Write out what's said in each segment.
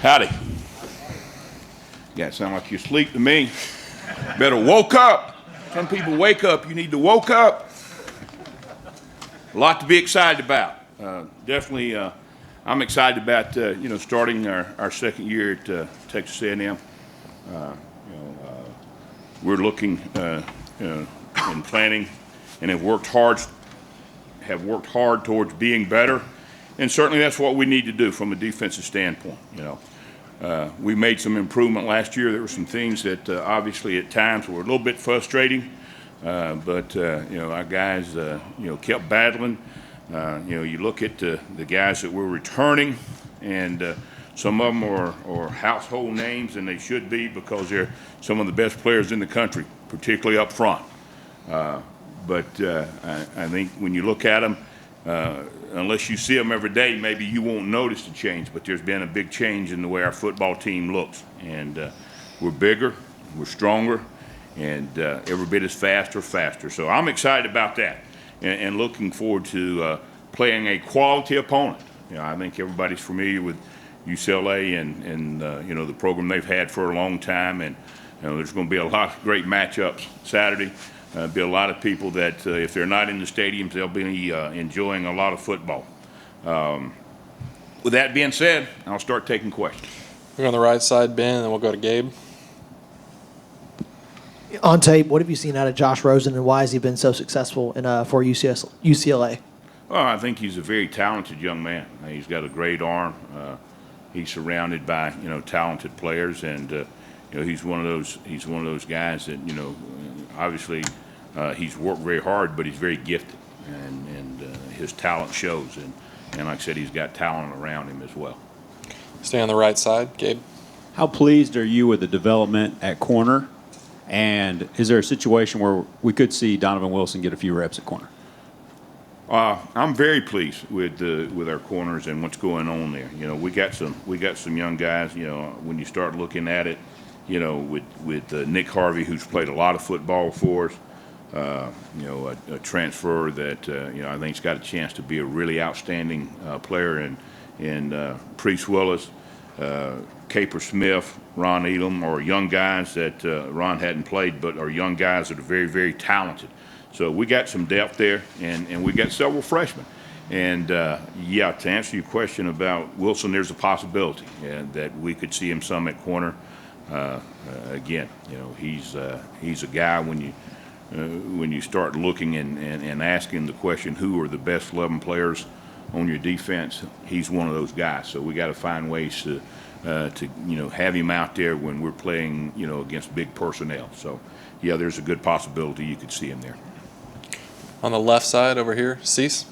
Howdy. Yeah, it sound like you asleep to me. Better woke up. Some people wake up. You need to woke up. A lot to be excited about. Definitely, I'm excited about starting our second year at Texas A&M. We're looking and planning, and have worked hard towards being better. And certainly that's what we need to do from a defensive standpoint. We made some improvement last year. There were some things that obviously at times were a little bit frustrating, but our guys kept battling. You look at the guys that we're returning, and some of them are household names, and they should be because they're some of the best players in the country, particularly up front. But I think when you look at them, unless you see them every day, maybe you won't notice the change, but there's been a big change in the way our football team looks. And we're bigger, we're stronger, and every bit is faster. So I'm excited about that and looking forward to playing a quality opponent. I think everybody's familiar with UCLA and the program they've had for a long time, and there's going to be a lot of great matchups Saturday. Be a lot of people that, if they're not in the stadiums, they'll be enjoying a lot of football. With that being said, I'll start taking questions. We're on the right side, Ben, and then we'll go to Gabe. On tape, what have you seen out of Josh Rosen, and why has he been so successful for UCLA? Well, I think he's a very talented young man. He's got a great arm. He's surrounded by talented players, and he's one of those guys that obviously he's worked very hard, but he's very gifted, and his talent shows. And like I said, he's got talent around him as well. Stay on the right side, Gabe. How pleased are you with the development at corner? And is there a situation where we could see Donovan Wilson get a few reps at corner? I'm very pleased with our corners and what's going on there. We got some young guys. When you start looking at it, with Nick Harvey, who's played a lot of football for us. A transfer that I think's got a chance to be a really outstanding player, and Priest Willis, Caper Smith, Ron Elam are young guys that Ron hadn't played, but are young guys that are very, very talented. So we got some depth there, and we got several freshmen. And to answer your question about Wilson, there's a possibility that we could see him some at corner. Again, he's a guy when you start looking and asking the question, who are the best 11 players on your defense? He's one of those guys. So we got to find ways to have him out there when we're playing against big personnel. So there's a good possibility you could see him there. On the left side over here, Cease.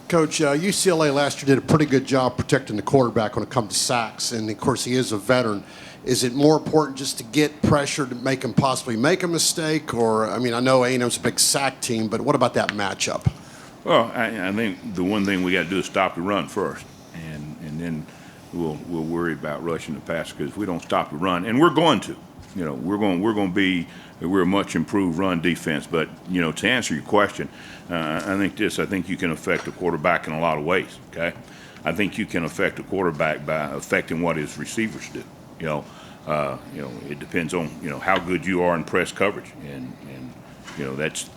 Coach, UCLA last year did a pretty good job protecting the quarterback when it comes to sacks, and of course he is a veteran. Is it more important just to get pressure to make him possibly make a mistake, or I know A&M's a big sack team, but what about that matchup? Well, I think the one thing we got to do is stop the run first, and then we'll worry about rushing the pass, because if we don't stop the run, and we're going to, we're a much improved run defense. But to answer your question, I think you can affect a quarterback in a lot of ways. Okay, I think you can affect a quarterback by affecting what his receivers do. It depends on how good you are in press coverage, and that's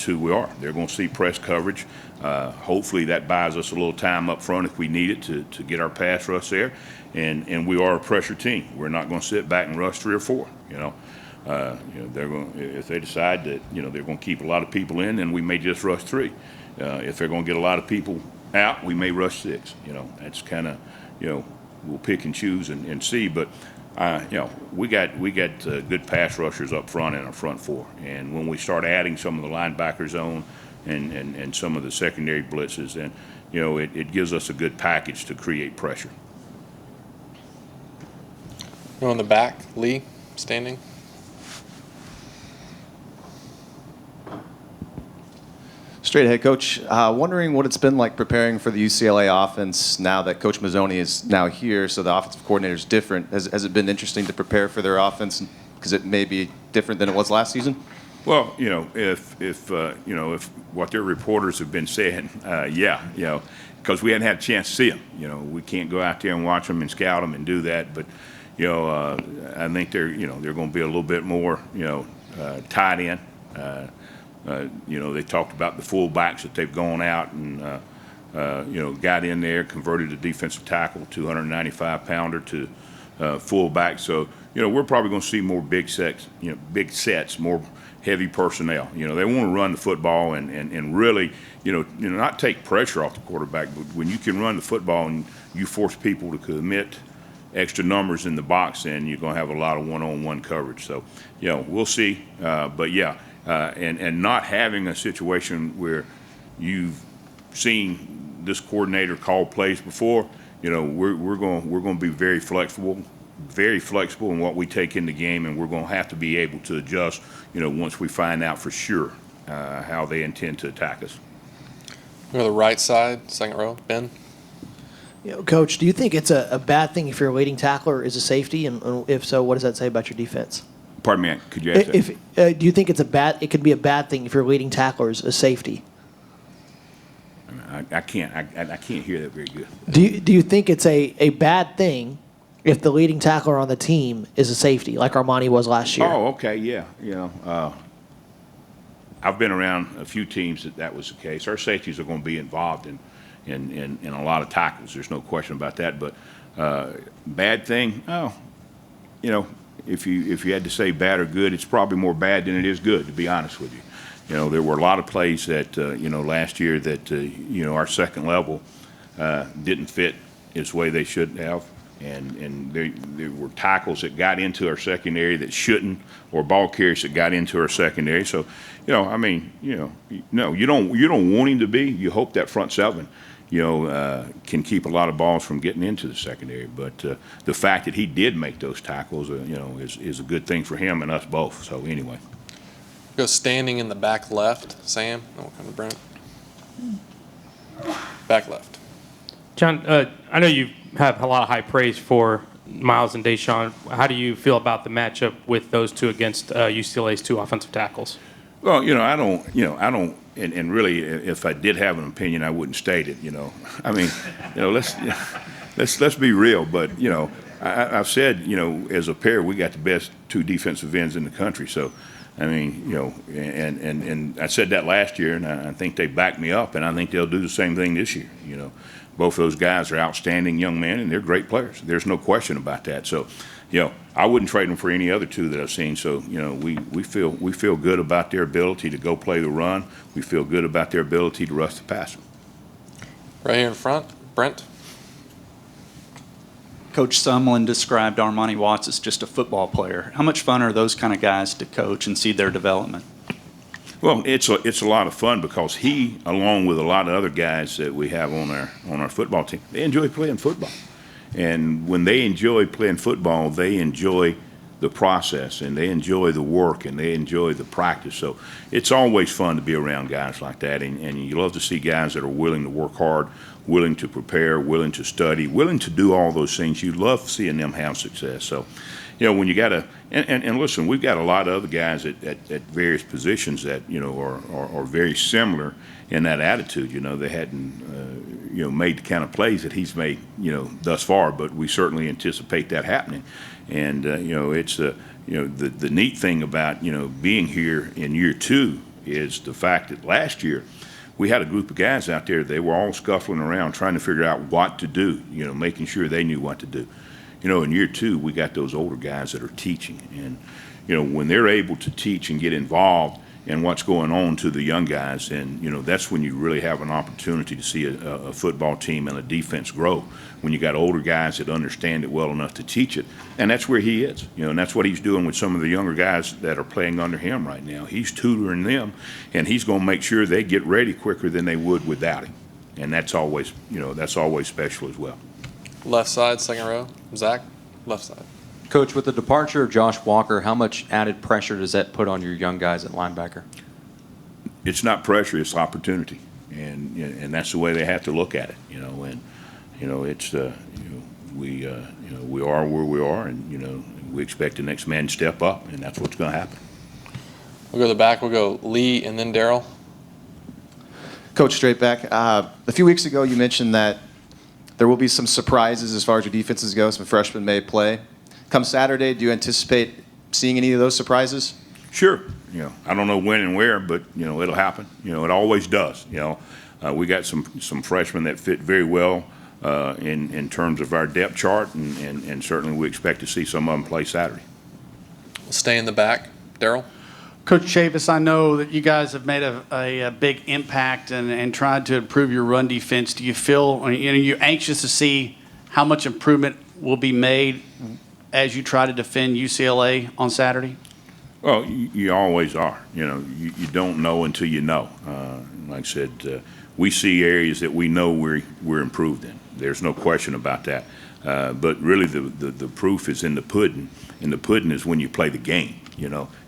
who we are. They're going to see press coverage. Hopefully that buys us a little time up front if we need it to get our pass rush there. And we are a pressure team. We're not going to sit back and rush 3 or 4. They're going, if they decide that they're going to keep a lot of people in, then we may just rush 3. If they're going to get a lot of people out, we may rush 6. That's kind of we'll pick and choose and see. But we got good pass rushers up front in our front 4. And when we start adding some of the linebacker zone and some of the secondary blitzes, then it gives us a good package to create pressure. You're on the back, Lee, standing. Straight ahead, Coach. Wondering what it's been like preparing for the UCLA offense now that Coach Mazzoni is now here, so the offensive coordinator is different. Has it been interesting to prepare for their offense because it may be different than it was last season? Well, if what their reporters have been saying, because we hadn't had a chance to see them. You know, we can't go out there and watch them and scout them and do that. But, you know, I think they're going to be a little bit more, tied in. You know, they talked about the fullbacks that they've gone out and, got in there, converted a defensive tackle, 295-pounder to fullback. So, we're probably going to see more big sets, more heavy personnel. You know, they want to run the football and really, not take pressure off the quarterback. But when you can run the football and you force people to commit extra numbers in the box, then you're going to have a lot of one-on-one coverage. So, we'll see. But yeah, and not having a situation where you've seen this coordinator call plays before, we're going to be very flexible in what we take in the game, and we're going to have to be able to adjust, once we find out for sure how they intend to attack us. Go to the right side, second row, Ben. Coach, do you think it's a bad thing if your leading tackler is a safety, and if so, what does that say about your defense? Pardon me, could you ask that? Do you think it could be a bad thing if your leading tackler is a safety? I can't hear that very good. Do you think it's a bad thing if the leading tackler on the team is a safety, like Armani was last year? Oh, okay, yeah. I've been around a few teams that was the case. Our safeties are going to be involved in a lot of tackles. There's no question about that. But bad thing, if you had to say bad or good, it's probably more bad than it is good, to be honest with you. There were a lot of plays that last year that our second level didn't fit its way they should have. And there were tackles that got into our secondary that shouldn't, or ball carriers that got into our secondary. So, no, you don't want him to be. You hope that front seven, can keep a lot of balls from getting into the secondary. But the fact that he did make those tackles, is a good thing for him and us both. So anyway. Go standing in the back left, Sam. And we'll come to Brent. Back left. John, I know you have a lot of high praise for Miles and Deshaun. How do you feel about the matchup with those two against UCLA's two offensive tackles? Well, I don't, and really, if I did have an opinion, I wouldn't state it. I mean, let's be real. But I've said, as a pair, we got the best two defensive ends in the country. So, I mean, and I said that last year, and I think they backed me up, and I think they'll do the same thing this year. Both of those guys are outstanding young men, and they're great players. There's no question about that. So, I wouldn't trade them for any other two that I've seen. So, we feel good about their ability to go play the run. We feel good about their ability to rush the passer. Right here in front, Brent. Coach Sumlin described Armani Watts as just a football player. How much fun are those kind of guys to coach and see their development? Well, it's a lot of fun because he, along with a lot of other guys that we have on our football team, they enjoy playing football. And when they enjoy playing football, they enjoy the process, and they enjoy the work, and they enjoy the practice. So it's always fun to be around guys like that, and you love to see guys that are willing to work hard, willing to prepare, willing to study, willing to do all those things. You love seeing them have success. So, when you got to, and listen, we've got a lot of other guys at various positions that, are very similar in that attitude. They hadn't, made the kind of plays that he's made, thus far, but we certainly anticipate that happening. And, it's, the neat thing about, being here in year two is the fact that last year we had a group of guys out there, they were all scuffling around trying to figure out what to do, making sure they knew what to do. In year two, we got those older guys that are teaching. And, when they're able to teach and get involved in what's going on to the young guys, and, that's when you really have an opportunity to see a football team and a defense grow, when you got older guys that understand it well enough to teach it. And that's where he is, and that's what he's doing with some of the younger guys that are playing under him right now. He's tutoring them, and he's going to make sure they get ready quicker than they would without him. And that's always, that's always special as well. Left side, second row. Zach, left side. Coach, with the departure of Josh Walker, how much added pressure does that put on your young guys at linebacker? It's not pressure, it's opportunity. And that's the way they have to look at it, and, it's, we are where we are, and, we expect the next man to step up, and that's what's going to happen. We'll go to the back. We'll go Lee and then Daryl. Coach Straightback, a few weeks ago you mentioned that there will be some surprises as far as your defenses go. Some freshmen may play. Come Saturday, do you anticipate seeing any of those surprises? Sure. I don't know when and where, but, it'll happen. It always does. We got some freshmen that fit very well in terms of our depth chart, and certainly we expect to see some of them play Saturday. We'll stay in the back. Daryl? Coach Chavis, I know that you guys have made a big impact and tried to improve your run defense. Do you feel, you're anxious to see how much improvement will be made as you try to defend UCLA on Saturday? Well, you always are. You don't know until you know. Like I said, we see areas that we know we're improved in. There's no question about that. But really, the proof is in the pudding, and the pudding is when you play the game.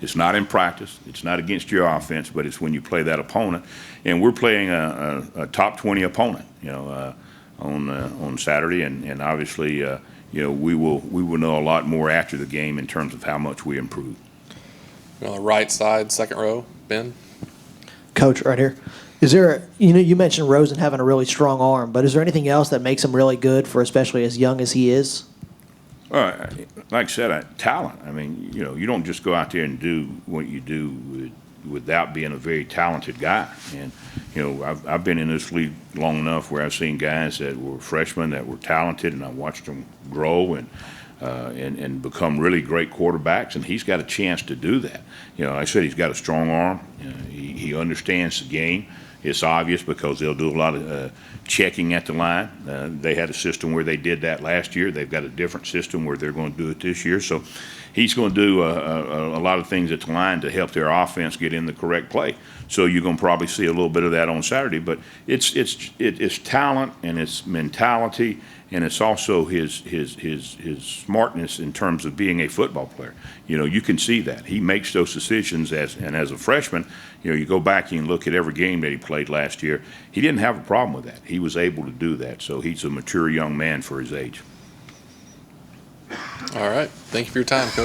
It's not in practice. It's not against your offense, but it's when you play that opponent. And we're playing a top 20 opponent, on Saturday, and obviously, we will know a lot more after the game in terms of how much we improved. On the right side, second row, Ben? Coach, right here. Is there, you mentioned Rosen having a really strong arm, but is there anything else that makes him really good for especially as young as he is? Like I said, talent. I mean, you don't just go out there and do what you do without being a very talented guy. And, I've been in this league long enough where I've seen guys that were freshmen that were talented, and I watched them grow and become really great quarterbacks, and he's got a chance to do that. Like I said, he's got a strong arm. He understands the game. It's obvious because they'll do a lot of checking at the line. They had a system where they did that last year. They've got a different system where they're going to do it this year. So he's going to do a lot of things at the line to help their offense get in the correct play. So you're going to probably see a little bit of that on Saturday. But it's talent, and it's mentality, and it's also his smartness in terms of being a football player. You can see that. He makes those decisions as a freshman. You go back and look at every game that he played last year. He didn't have a problem with that. He was able to do that. So he's a mature young man for his age. All right. Thank you for your time, Coach.